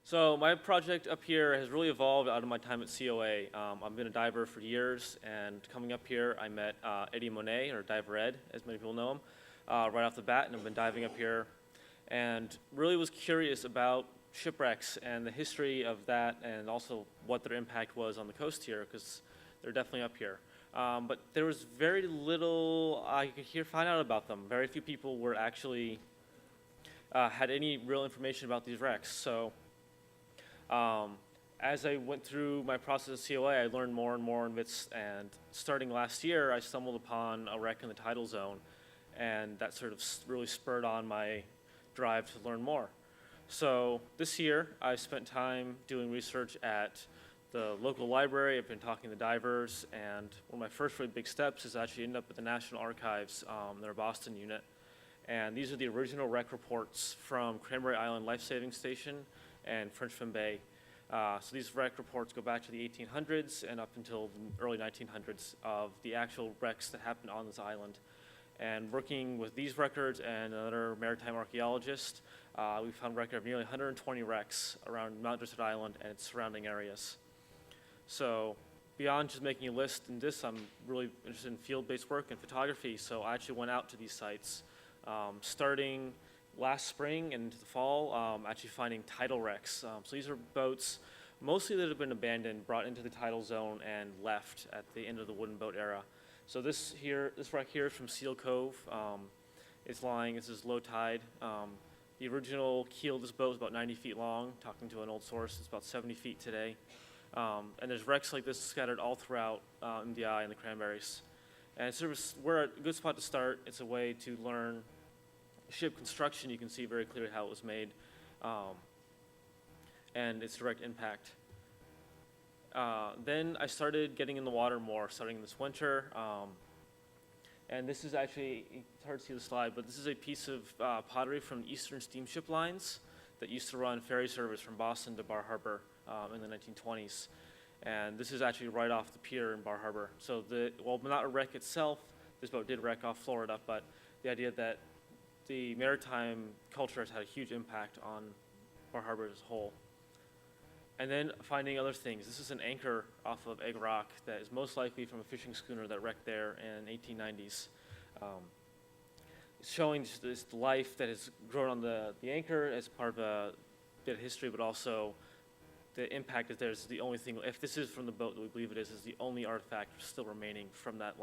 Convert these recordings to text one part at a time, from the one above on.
So my project up here has really evolved out of my time at COA. I've been a diver for years, and coming up here, I met Eddie Monet, or Diver Ed, as many people know him, right off the bat, and I've been diving up here, and really was curious about shipwrecks and the history of that, and also what their impact was on the coast here, because they're definitely up here. But there was very little I could find out about them. Very few people were actually had any real information about these wrecks. So as I went through my process of COA, I learned more and more bits, and starting last year, I stumbled upon a wreck in the tidal zone, and that sort of really spurred on my drive to learn more. So this year, I spent time doing research at the local library. I've been talking to divers, and one of my first really big steps is actually end up at the National Archives, their Boston unit. And these are the original wreck reports from Cranberry Island Life Saving Station and Frenchman Bay. So these wreck reports go back to the 1800s and up until the early 1900s of the actual wrecks that happened on this island. And working with these records and another maritime archaeologist, we found a record of nearly 120 wrecks around Mount Desert Island and its surrounding areas. So beyond just making a list in this, I'm really interested in field-based work and photography, so I actually went out to these sites. Starting last spring and into the fall, actually finding Tidal Rex. So these are boats mostly that have been abandoned, brought into the tidal zone and left at the end of the wooden boat era. So this wreck here is from Seal Cove. It's lying, this is low tide. The original keel of this boat is about 90 feet long. Talking to an old source, it's about 70 feet today. And there's wrecks like this scattered all throughout MDI and the Cranberries. And we're at a good spot to start. It's a way to learn ship construction. You can see very clearly how it was made and its direct impact. Then I started getting in the water more, starting this winter. And this is actually, it's hard to see the slide, but this is a piece of pottery from Eastern Steamship Lines that used to run ferry service from Boston to Bar Harbor in the 1920s. And this is actually right off the pier in Bar Harbor. So well, not a wreck itself, this boat did wreck off Florida, but the idea that the maritime culture has had a huge impact on Bar Harbor as a whole. And then finding other things. This is an anchor off of Egg Rock that is most likely from a fishing schooner that wrecked there in 1890s. It's showing this life that has grown on the anchor as part of a bit of history, but also the impact that there's the only thing, if this is from the boat that we believe it is the only artifact still remaining from that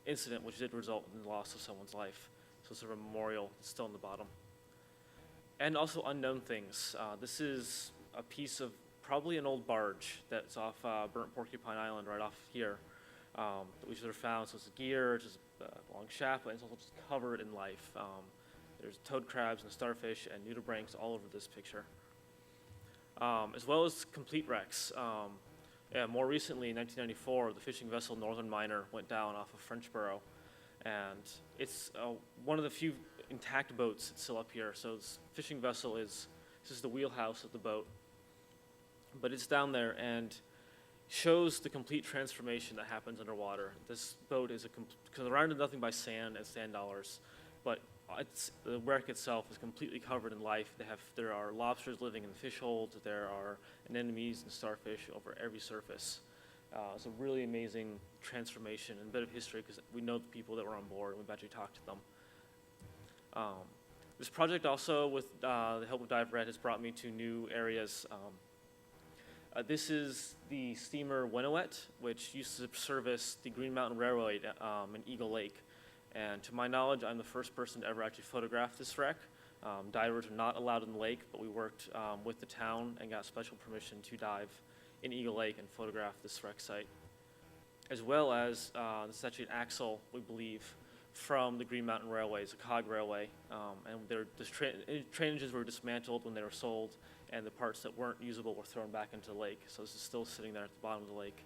incident, which did result in the loss of someone's life. So it's a memorial that's still in the bottom. And also unknown things. This is a piece of probably an old barge that's off Burnt Porcupine Island right off here that we should have found. So it's a gear, just a long shaft, but it's also just covered in life. There's toad crabs and starfish and nudibranchs all over this picture. As well as complete wrecks. More recently, in 1994, the fishing vessel Northern Miner went down off of Frenchboro, and it's one of the few intact boats that's still up here. So this fishing vessel this is the wheelhouse of the boat, but it's down there and shows the complete transformation that happens underwater. This boat is surrounded nothing by sand and sand dollars, but the wreck itself is completely covered in life. There are lobsters living in the fish holds. There are anemones and starfish over every surface. It's a really amazing transformation and a bit of history because we know the people that were on board and we've actually talked to them. This project also, with the help of Diver Ed, has brought me to new areas. This is the steamer Winnow Wet, which used to service the Green Mountain Railroad in Eagle Lake. And to my knowledge, I'm the first person to ever actually photograph this wreck. Divers are not allowed in the lake, but we worked with the town and got special permission to dive in Eagle Lake and photograph this wreck site. As well as, this is actually an axle, we believe, from the Green Mountain Railway, it's a Cog Railway. And the train engines were dismantled when they were sold, and the parts that weren't usable were thrown back into the lake. So this is still sitting there at the bottom of the lake.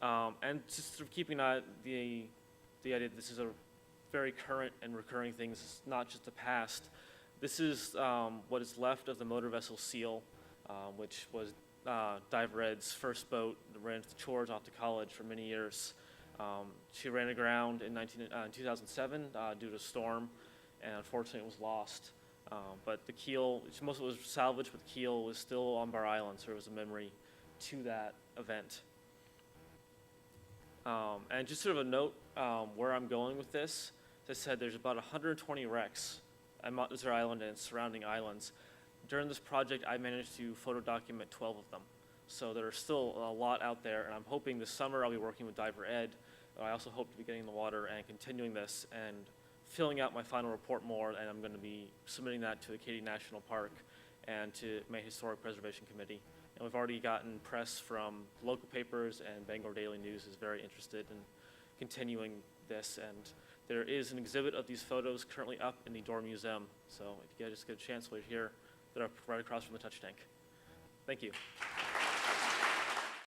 And just sort of keeping the idea that this is a very current and recurring thing. This is not just the past. This is what is left of the motor vessel Seal, which was Diver Ed's first boat that ran the chores off to college for many years. She ran aground in 2007 due to a storm, and unfortunately it was lost. But the keel, most of it was salvaged, but the keel was still on Bar Island, so it was a memory to that event. And just sort of a note where I'm going with this. As I said, there's about 120 wrecks on Mount Desert Island and surrounding islands. During this project, I managed to photo document 12 of them. So there are still a lot out there, and I'm hoping this summer I'll be working with Diver Ed. I also hope to be getting in the water and continuing this and filling out my final report more, and I'm going to be submitting that to the Katy National Park and to my Historic Preservation Committee. And we've already gotten press from local papers, and Bangor Daily News is very interested in continuing this. And there is an exhibit of these photos currently up in the Door Museum. So if you guys just get a chance while you're here, they're up right across from the touch tank. Thank you.